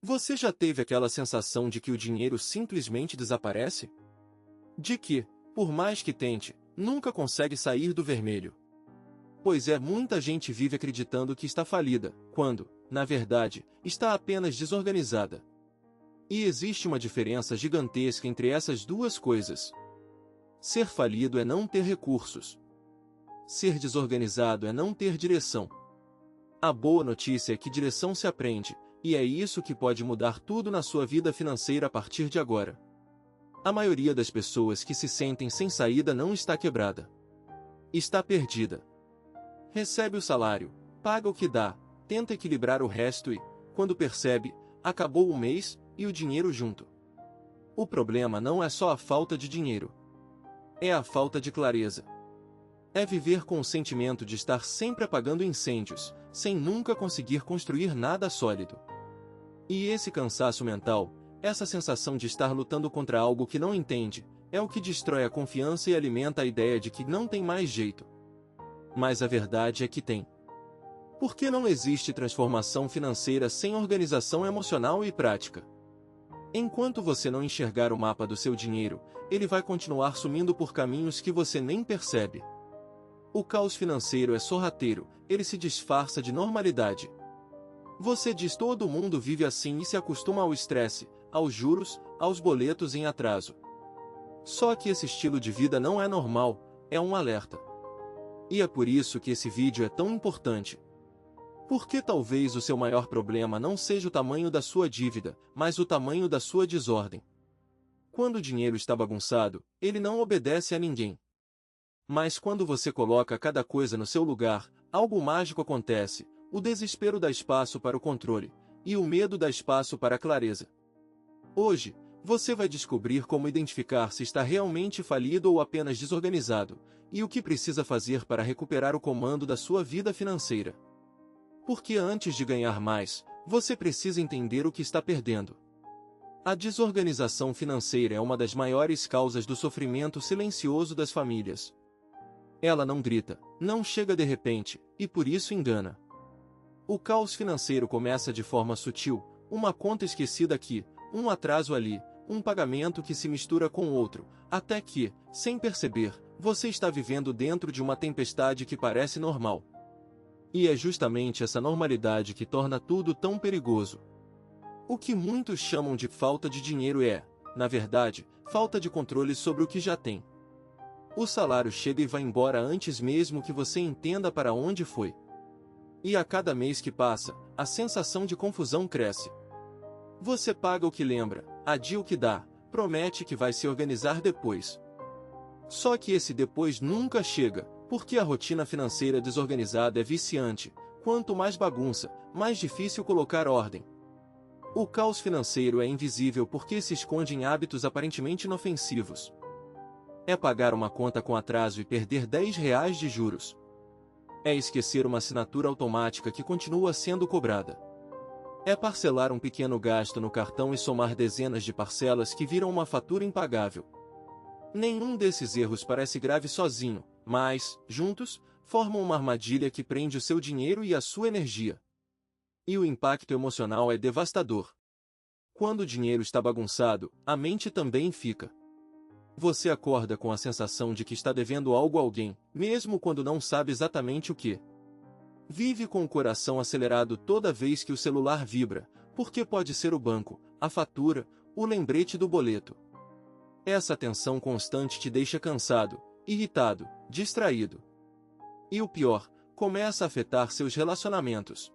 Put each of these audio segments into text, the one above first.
Você já teve aquela sensação de que o dinheiro simplesmente desaparece? De que, por mais que tente, nunca consegue sair do vermelho? Pois é, muita gente vive acreditando que está falida, quando, na verdade, está apenas desorganizada. E existe uma diferença gigantesca entre essas duas coisas. Ser falido é não ter recursos. Ser desorganizado é não ter direção. A boa notícia é que direção se aprende, e é isso que pode mudar tudo na sua vida financeira a partir de agora. A maioria das pessoas que se sentem sem saída não está quebrada. Está perdida. Recebe o salário, paga o que dá, tenta equilibrar o resto e, quando percebe, acabou o mês e o dinheiro junto. O problema não é só a falta de dinheiro. É a falta de clareza. É viver com o sentimento de estar sempre apagando incêndios, sem nunca conseguir construir nada sólido. E esse cansaço mental, essa sensação de estar lutando contra algo que não entende, é o que destrói a confiança e alimenta a ideia de que não tem mais jeito. Mas a verdade é que tem. Porque não existe transformação financeira sem organização emocional e prática. Enquanto você não enxergar o mapa do seu dinheiro, ele vai continuar sumindo por caminhos que você nem percebe. O caos financeiro é sorrateiro, ele se disfarça de normalidade. Você diz todo mundo vive assim e se acostuma ao estresse, aos juros, aos boletos em atraso. Só que esse estilo de vida não é normal, é um alerta. E é por isso que esse vídeo é tão importante. Porque talvez o seu maior problema não seja o tamanho da sua dívida, mas o tamanho da sua desordem. Quando o dinheiro está bagunçado, ele não obedece a ninguém. Mas quando você coloca cada coisa no seu lugar, algo mágico acontece, o desespero dá espaço para o controle, e o medo dá espaço para a clareza. Hoje, você vai descobrir como identificar se está realmente falido ou apenas desorganizado, e o que precisa fazer para recuperar o comando da sua vida financeira. Porque antes de ganhar mais, você precisa entender o que está perdendo. A desorganização financeira é uma das maiores causas do sofrimento silencioso das famílias. Ela não grita, não chega de repente, e por isso engana. O caos financeiro começa de forma sutil, uma conta esquecida aqui, um atraso ali, um pagamento que se mistura com outro, até que, sem perceber, você está vivendo dentro de uma tempestade que parece normal. E é justamente essa normalidade que torna tudo tão perigoso. O que muitos chamam de falta de dinheiro é, na verdade, falta de controle sobre o que já tem. O salário chega e vai embora antes mesmo que você entenda para onde foi. E a cada mês que passa, a sensação de confusão cresce. Você paga o que lembra, adia o que dá, promete que vai se organizar depois. Só que esse depois nunca chega, porque a rotina financeira desorganizada é viciante. Quanto mais bagunça, mais difícil colocar ordem. O caos financeiro é invisível porque se esconde em hábitos aparentemente inofensivos. É pagar uma conta com atraso e perder R$ 10 de juros. É esquecer uma assinatura automática que continua sendo cobrada. É parcelar um pequeno gasto no cartão e somar dezenas de parcelas que viram uma fatura impagável. Nenhum desses erros parece grave sozinho, mas, juntos, formam uma armadilha que prende o seu dinheiro e a sua energia. E o impacto emocional é devastador. Quando o dinheiro está bagunçado, a mente também fica. Você acorda com a sensação de que está devendo algo a alguém, mesmo quando não sabe exatamente o que. Vive com o coração acelerado toda vez que o celular vibra, porque pode ser o banco, a fatura, o lembrete do boleto. Essa tensão constante te deixa cansado, irritado, distraído. E o pior, começa a afetar seus relacionamentos.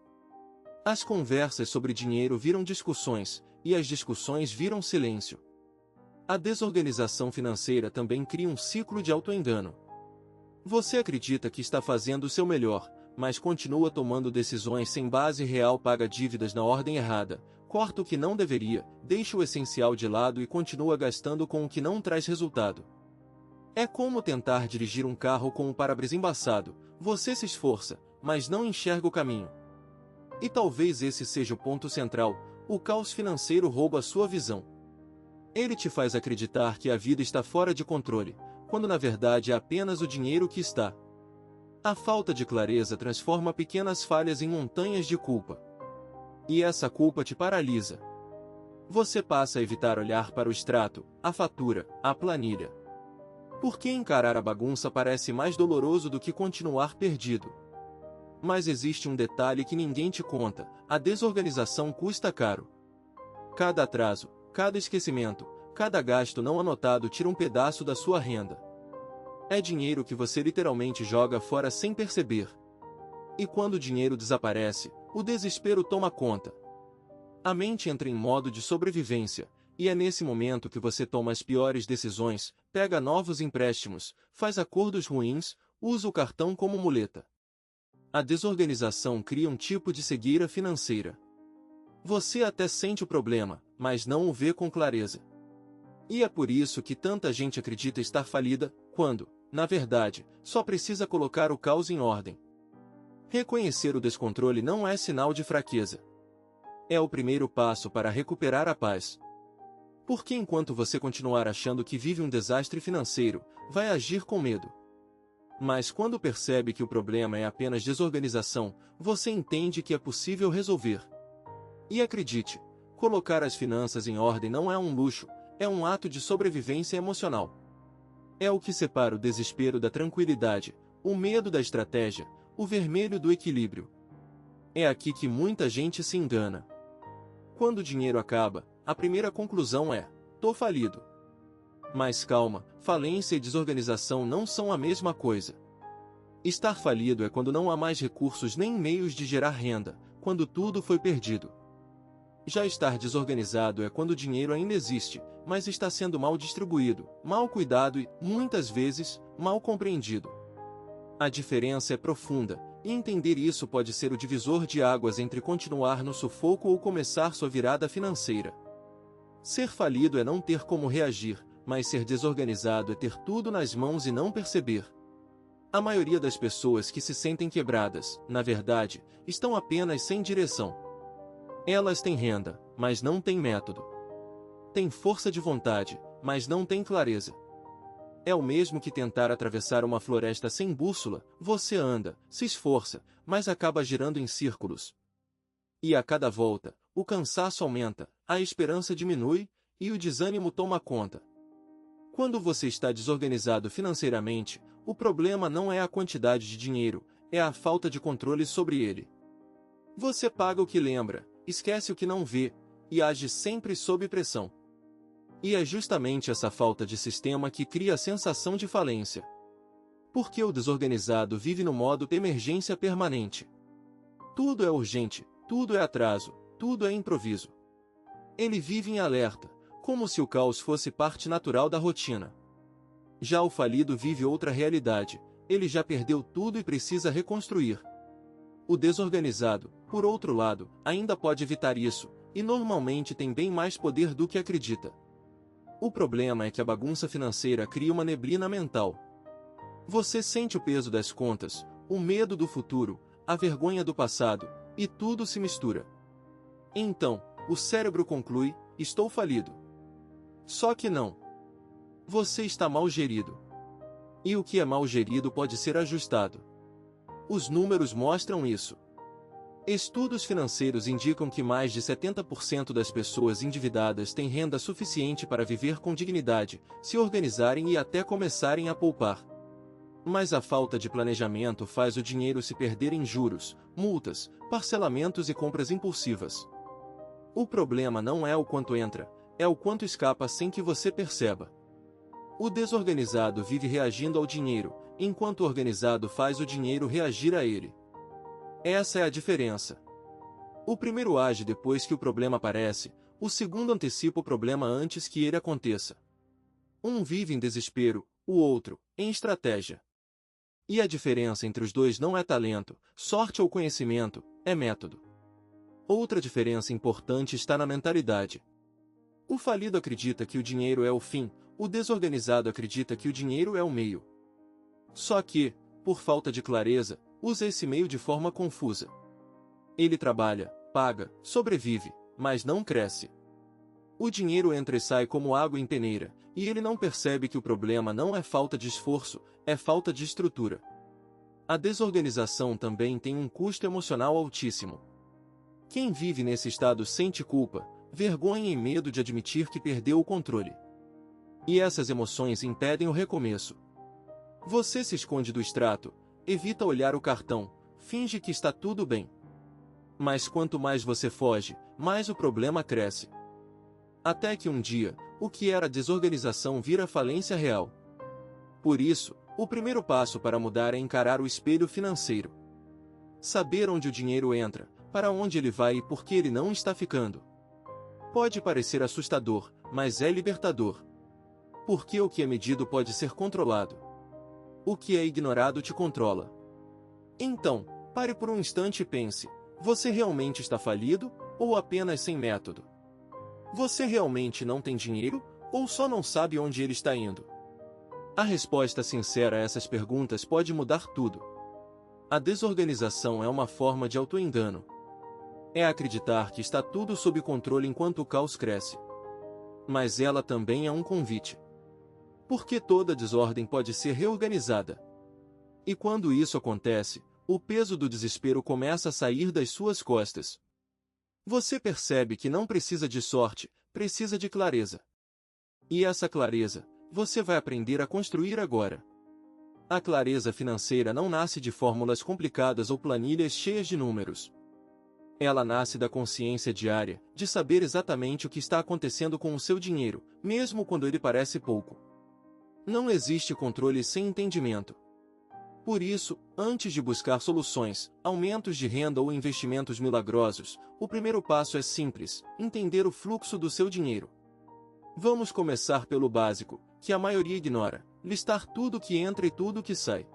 As conversas sobre dinheiro viram discussões, e as discussões viram silêncio. A desorganização financeira também cria um ciclo de autoengano. Você acredita que está fazendo o seu melhor, mas continua tomando decisões sem base real, paga dívidas na ordem errada, corta o que não deveria, deixa o essencial de lado e continua gastando com o que não traz resultado. É como tentar dirigir um carro com o para-brisa embaçado, você se esforça, mas não enxerga o caminho. E talvez esse seja o ponto central, o caos financeiro rouba a sua visão. Ele te faz acreditar que a vida está fora de controle, quando na verdade é apenas o dinheiro que está. A falta de clareza transforma pequenas falhas em montanhas de culpa. E essa culpa te paralisa. Você passa a evitar olhar para o extrato, a fatura, a planilha. Porque encarar a bagunça parece mais doloroso do que continuar perdido. Mas existe um detalhe que ninguém te conta: a desorganização custa caro. Cada atraso, cada esquecimento, cada gasto não anotado tira um pedaço da sua renda. É dinheiro que você literalmente joga fora sem perceber. E quando o dinheiro desaparece, o desespero toma conta. A mente entra em modo de sobrevivência, e é nesse momento que você toma as piores decisões, pega novos empréstimos, faz acordos ruins, usa o cartão como muleta. A desorganização cria um tipo de cegueira financeira. Você até sente o problema, mas não o vê com clareza. E é por isso que tanta gente acredita estar falida, quando, na verdade, só precisa colocar o caos em ordem. Reconhecer o descontrole não é sinal de fraqueza. É o primeiro passo para recuperar a paz. Porque enquanto você continuar achando que vive um desastre financeiro, vai agir com medo. Mas quando percebe que o problema é apenas desorganização, você entende que é possível resolver. E acredite, colocar as finanças em ordem não é um luxo, é um ato de sobrevivência emocional. É o que separa o desespero da tranquilidade, o medo da estratégia, o vermelho do equilíbrio. É aqui que muita gente se engana. Quando o dinheiro acaba, a primeira conclusão é: tô falido. Mas calma, falência e desorganização não são a mesma coisa. Estar falido é quando não há mais recursos nem meios de gerar renda, quando tudo foi perdido. Já estar desorganizado é quando o dinheiro ainda existe, mas está sendo mal distribuído, mal cuidado e, muitas vezes, mal compreendido. A diferença é profunda, e entender isso pode ser o divisor de águas entre continuar no sufoco ou começar sua virada financeira. Ser falido é não ter como reagir, mas ser desorganizado é ter tudo nas mãos e não perceber. A maioria das pessoas que se sentem quebradas, na verdade, estão apenas sem direção. Elas têm renda, mas não têm método. Têm força de vontade, mas não têm clareza. É o mesmo que tentar atravessar uma floresta sem bússola: você anda, se esforça, mas acaba girando em círculos. E a cada volta, o cansaço aumenta, a esperança diminui, e o desânimo toma conta. Quando você está desorganizado financeiramente, o problema não é a quantidade de dinheiro, é a falta de controle sobre ele. Você paga o que lembra, esquece o que não vê, e age sempre sob pressão. E é justamente essa falta de sistema que cria a sensação de falência. Porque o desorganizado vive no modo emergência permanente. Tudo é urgente, tudo é atraso, tudo é improviso. Ele vive em alerta, como se o caos fosse parte natural da rotina. Já o falido vive outra realidade: ele já perdeu tudo e precisa reconstruir. O desorganizado, por outro lado, ainda pode evitar isso, e normalmente tem bem mais poder do que acredita. O problema é que a bagunça financeira cria uma neblina mental. Você sente o peso das contas, o medo do futuro, a vergonha do passado, e tudo se mistura. Então, o cérebro conclui: estou falido. Só que não. Você está mal gerido. E o que é mal gerido pode ser ajustado. Os números mostram isso. Estudos financeiros indicam que mais de 70% das pessoas endividadas têm renda suficiente para viver com dignidade, se organizarem e até começarem a poupar. Mas a falta de planejamento faz o dinheiro se perder em juros, multas, parcelamentos e compras impulsivas. O problema não é o quanto entra, é o quanto escapa sem que você perceba. O desorganizado vive reagindo ao dinheiro, enquanto o organizado faz o dinheiro reagir a ele. Essa é a diferença. O primeiro age depois que o problema aparece, o segundo antecipa o problema antes que ele aconteça. Um vive em desespero, o outro, em estratégia. E a diferença entre os dois não é talento, sorte ou conhecimento, é método. Outra diferença importante está na mentalidade. O falido acredita que o dinheiro é o fim, o desorganizado acredita que o dinheiro é o meio. Só que, por falta de clareza, usa esse meio de forma confusa. Ele trabalha, paga, sobrevive, mas não cresce. O dinheiro entra e sai como água em peneira, e ele não percebe que o problema não é falta de esforço, é falta de estrutura. A desorganização também tem um custo emocional altíssimo. Quem vive nesse estado sente culpa, vergonha e medo de admitir que perdeu o controle. E essas emoções impedem o recomeço. Você se esconde do extrato, evita olhar o cartão, finge que está tudo bem. Mas quanto mais você foge, mais o problema cresce. Até que um dia, o que era desorganização vira falência real. Por isso, o primeiro passo para mudar é encarar o espelho financeiro. Saber onde o dinheiro entra, para onde ele vai e por que ele não está ficando. Pode parecer assustador, mas é libertador. Porque o que é medido pode ser controlado. O que é ignorado te controla. Então, pare por um instante e pense: você realmente está falido, ou apenas sem método? Você realmente não tem dinheiro, ou só não sabe onde ele está indo? A resposta sincera a essas perguntas pode mudar tudo. A desorganização é uma forma de autoengano. É acreditar que está tudo sob controle enquanto o caos cresce. Mas ela também é um convite. Porque toda desordem pode ser reorganizada. E quando isso acontece, o peso do desespero começa a sair das suas costas. Você percebe que não precisa de sorte, precisa de clareza. E essa clareza, você vai aprender a construir agora. A clareza financeira não nasce de fórmulas complicadas ou planilhas cheias de números. Ela nasce da consciência diária, de saber exatamente o que está acontecendo com o seu dinheiro, mesmo quando ele parece pouco. Não existe controle sem entendimento. Por isso, antes de buscar soluções, aumentos de renda ou investimentos milagrosos, o primeiro passo é simples: entender o fluxo do seu dinheiro. Vamos começar pelo básico, que a maioria ignora: listar tudo que entra e tudo que sai.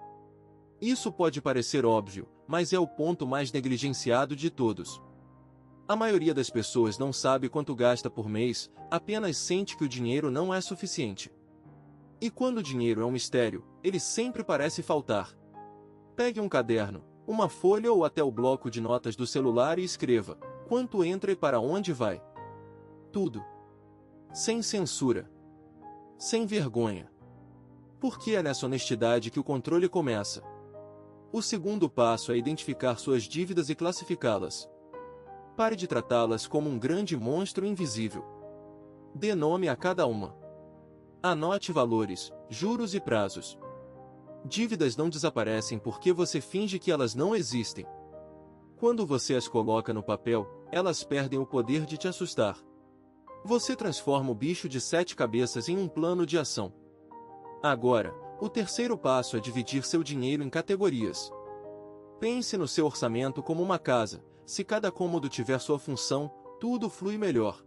Isso pode parecer óbvio, mas é o ponto mais negligenciado de todos. A maioria das pessoas não sabe quanto gasta por mês, apenas sente que o dinheiro não é suficiente. E quando o dinheiro é um mistério, ele sempre parece faltar. Pegue um caderno, uma folha ou até o bloco de notas do celular e escreva: quanto entra e para onde vai. Tudo. Sem censura. Sem vergonha. Porque é nessa honestidade que o controle começa. O segundo passo é identificar suas dívidas e classificá-las. Pare de tratá-las como um grande monstro invisível. Dê nome a cada uma. Anote valores, juros e prazos. Dívidas não desaparecem porque você finge que elas não existem. Quando você as coloca no papel, elas perdem o poder de te assustar. Você transforma o bicho de 7 cabeças em um plano de ação. Agora, o terceiro passo é dividir seu dinheiro em categorias. Pense no seu orçamento como uma casa. Se cada cômodo tiver sua função, tudo flui melhor.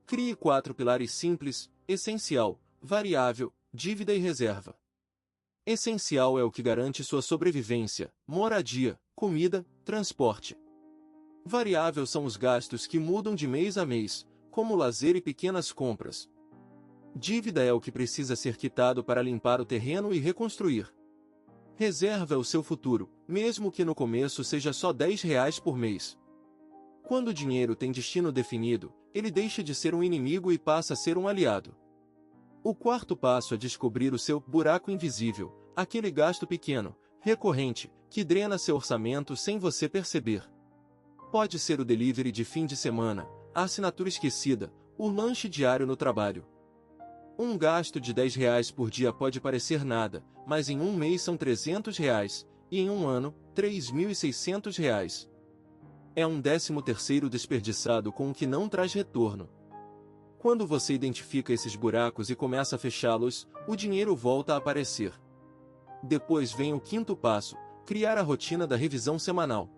Crie 4 pilares simples: essencial, variável, dívida e reserva. Essencial é o que garante sua sobrevivência: moradia, comida, transporte. Variável são os gastos que mudam de mês a mês, como lazer e pequenas compras. Dívida é o que precisa ser quitado para limpar o terreno e reconstruir. Reserva é o seu futuro, mesmo que no começo seja só R$ 10 por mês. Quando o dinheiro tem destino definido, ele deixa de ser um inimigo e passa a ser um aliado. O quarto passo é descobrir o seu buraco invisível, aquele gasto pequeno, recorrente, que drena seu orçamento sem você perceber. Pode ser o delivery de fim de semana, a assinatura esquecida, o lanche diário no trabalho. Um gasto de R$ 10 por dia pode parecer nada, mas em um mês são R$ 300, e em um ano, R$ 3.600. É um 13º desperdiçado com o que não traz retorno. Quando você identifica esses buracos e começa a fechá-los, o dinheiro volta a aparecer. Depois vem o quinto passo: criar a rotina da revisão semanal.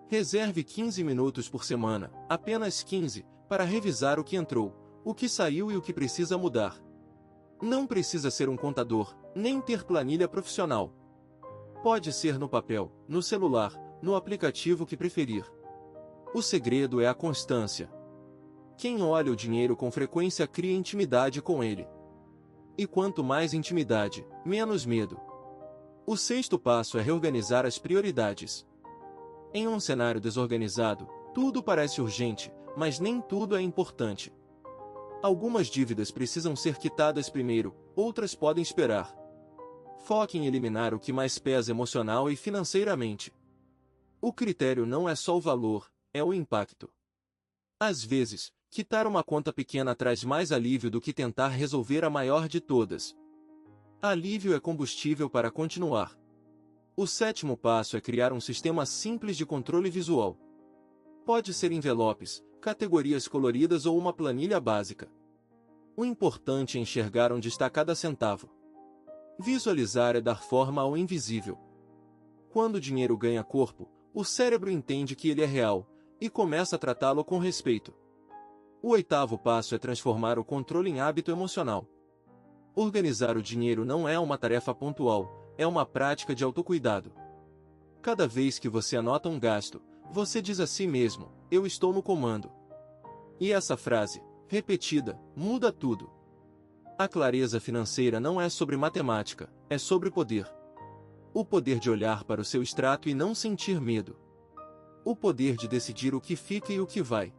Reserve 15 minutos por semana, apenas 15, para revisar o que entrou, o que saiu e o que precisa mudar. Não precisa ser um contador, nem ter planilha profissional. Pode ser no papel, no celular, no aplicativo que preferir. O segredo é a constância. Quem olha o dinheiro com frequência cria intimidade com ele. E quanto mais intimidade, menos medo. O sexto passo é reorganizar as prioridades. Em um cenário desorganizado, tudo parece urgente, mas nem tudo é importante. Algumas dívidas precisam ser quitadas primeiro, outras podem esperar. Foque em eliminar o que mais pesa emocional e financeiramente. O critério não é só o valor, é o impacto. Às vezes, Quitar uma conta pequena traz mais alívio do que tentar resolver a maior de todas. Alívio é combustível para continuar. O sétimo passo é criar um sistema simples de controle visual. Pode ser envelopes, categorias coloridas ou uma planilha básica. O importante é enxergar onde está cada centavo. Visualizar é dar forma ao invisível. Quando o dinheiro ganha corpo, o cérebro entende que ele é real, e começa a tratá-lo com respeito. O oitavo passo é transformar o controle em hábito emocional. Organizar o dinheiro não é uma tarefa pontual, é uma prática de autocuidado. Cada vez que você anota um gasto, você diz a si mesmo: eu estou no comando. E essa frase, repetida, muda tudo. A clareza financeira não é sobre matemática, é sobre poder. O poder de olhar para o seu extrato e não sentir medo. O poder de decidir o que fica e o que vai.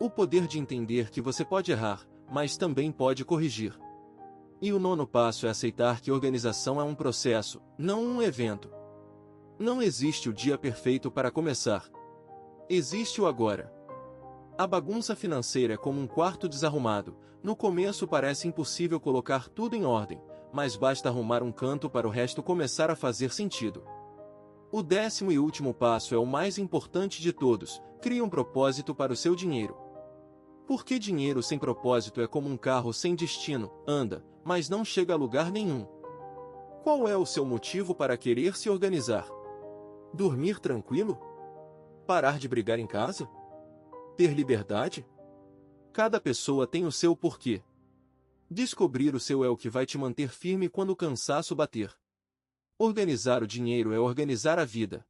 O poder de entender que você pode errar, mas também pode corrigir. E o nono passo é aceitar que organização é um processo, não um evento. Não existe o dia perfeito para começar. Existe o agora. A bagunça financeira é como um quarto desarrumado. No começo parece impossível colocar tudo em ordem, mas basta arrumar um canto para o resto começar a fazer sentido. O 10º e último passo é o mais importante de todos: crie um propósito para o seu dinheiro. Porque dinheiro sem propósito é como um carro sem destino, anda, mas não chega a lugar nenhum. Qual é o seu motivo para querer se organizar? Dormir tranquilo? Parar de brigar em casa? Ter liberdade? Cada pessoa tem o seu porquê. Descobrir o seu é o que vai te manter firme quando o cansaço bater. Organizar o dinheiro é organizar a vida.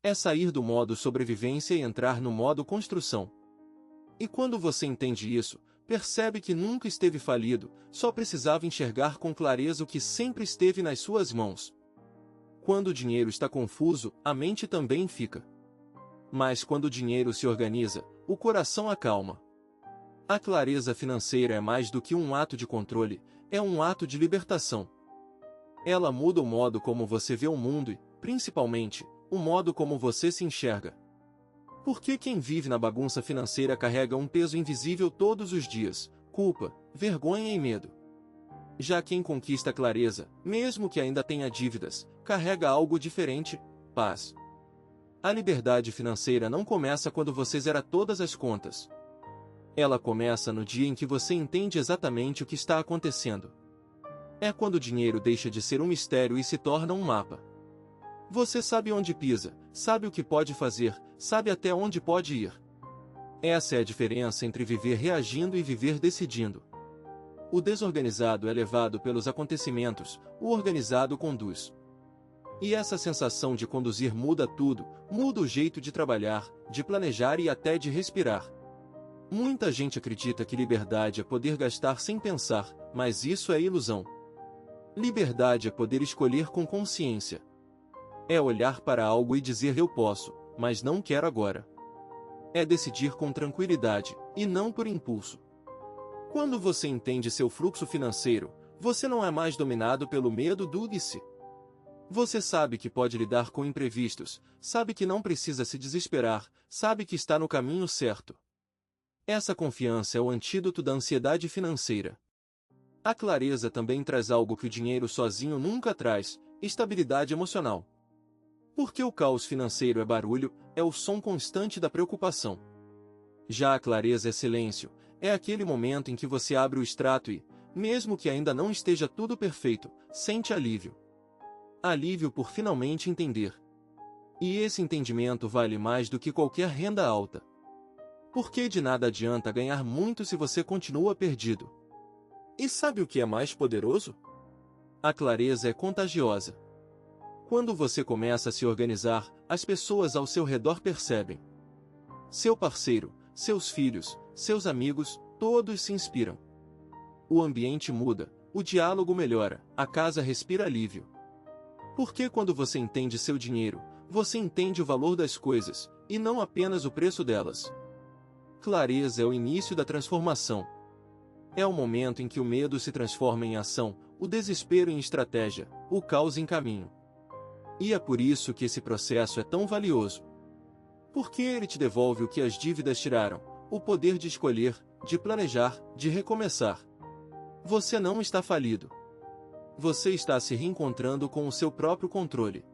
É sair do modo sobrevivência e entrar no modo construção. E quando você entende isso, percebe que nunca esteve falido, só precisava enxergar com clareza o que sempre esteve nas suas mãos. Quando o dinheiro está confuso, a mente também fica. Mas quando o dinheiro se organiza, o coração acalma. A clareza financeira é mais do que um ato de controle, é um ato de libertação. Ela muda o modo como você vê o mundo e, principalmente, o modo como você se enxerga. Porque quem vive na bagunça financeira carrega um peso invisível todos os dias: culpa, vergonha e medo. Já quem conquista a clareza, mesmo que ainda tenha dívidas, carrega algo diferente: paz. A liberdade financeira não começa quando você zera todas as contas. Ela começa no dia em que você entende exatamente o que está acontecendo. É quando o dinheiro deixa de ser um mistério e se torna um mapa. Você sabe onde pisa, sabe o que pode fazer, sabe até onde pode ir. Essa é a diferença entre viver reagindo e viver decidindo. O desorganizado é levado pelos acontecimentos, o organizado conduz. E essa sensação de conduzir muda tudo, muda o jeito de trabalhar, de planejar e até de respirar. Muita gente acredita que liberdade é poder gastar sem pensar, mas isso é ilusão. Liberdade é poder escolher com consciência. É olhar para algo e dizer: eu posso, mas não quero agora. É decidir com tranquilidade, e não por impulso. Quando você entende seu fluxo financeiro, você não é mais dominado pelo medo do e se. Você sabe que pode lidar com imprevistos, sabe que não precisa se desesperar, sabe que está no caminho certo. Essa confiança é o antídoto da ansiedade financeira. A clareza também traz algo que o dinheiro sozinho nunca traz: estabilidade emocional. Porque o caos financeiro é barulho, é o som constante da preocupação. Já a clareza é silêncio, é aquele momento em que você abre o extrato e, mesmo que ainda não esteja tudo perfeito, sente alívio. Alívio por finalmente entender. E esse entendimento vale mais do que qualquer renda alta. Porque de nada adianta ganhar muito se você continua perdido. E sabe o que é mais poderoso? A clareza é contagiosa. Quando você começa a se organizar, as pessoas ao seu redor percebem. Seu parceiro, seus filhos, seus amigos, todos se inspiram. O ambiente muda, o diálogo melhora, a casa respira alívio. Porque quando você entende seu dinheiro, você entende o valor das coisas, e não apenas o preço delas. Clareza é o início da transformação. É o momento em que o medo se transforma em ação, o desespero em estratégia, o caos em caminho. E é por isso que esse processo é tão valioso. Porque ele te devolve o que as dívidas tiraram, o poder de escolher, de planejar, de recomeçar. Você não está falido. Você está se reencontrando com o seu próprio controle.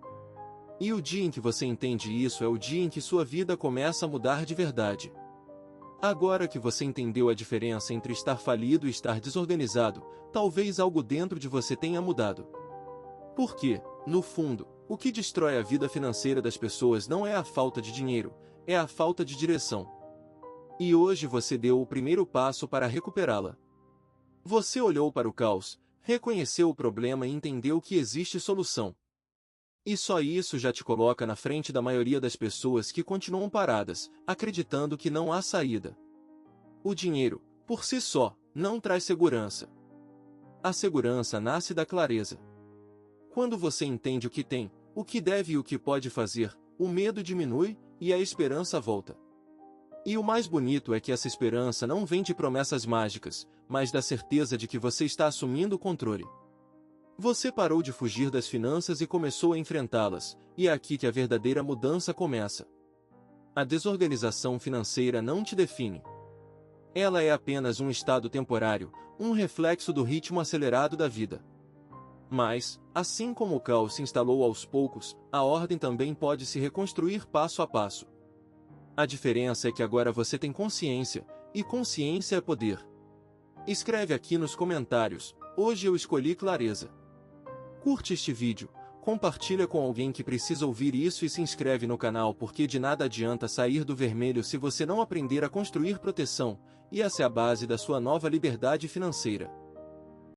E o dia em que você entende isso é o dia em que sua vida começa a mudar de verdade. Agora que você entendeu a diferença entre estar falido e estar desorganizado, talvez algo dentro de você tenha mudado. Porque, no fundo, o que destrói a vida financeira das pessoas não é a falta de dinheiro, é a falta de direção. E hoje você deu o primeiro passo para recuperá-la. Você olhou para o caos, reconheceu o problema e entendeu que existe solução. E só isso já te coloca na frente da maioria das pessoas que continuam paradas, acreditando que não há saída. O dinheiro, por si só, não traz segurança. A segurança nasce da clareza. Quando você entende o que tem, o que deve e o que pode fazer, o medo diminui e a esperança volta. E o mais bonito é que essa esperança não vem de promessas mágicas, mas da certeza de que você está assumindo o controle. Você parou de fugir das finanças e começou a enfrentá-las, e é aqui que a verdadeira mudança começa. A desorganização financeira não te define. Ela é apenas um estado temporário, um reflexo do ritmo acelerado da vida. Mas, assim como o caos se instalou aos poucos, a ordem também pode se reconstruir passo a passo. A diferença é que agora você tem consciência, e consciência é poder. Escreve aqui nos comentários: hoje eu escolhi clareza. Curte este vídeo, compartilha com alguém que precisa ouvir isso e se inscreve no canal porque de nada adianta sair do vermelho se você não aprender a construir proteção, e essa é a base da sua nova liberdade financeira.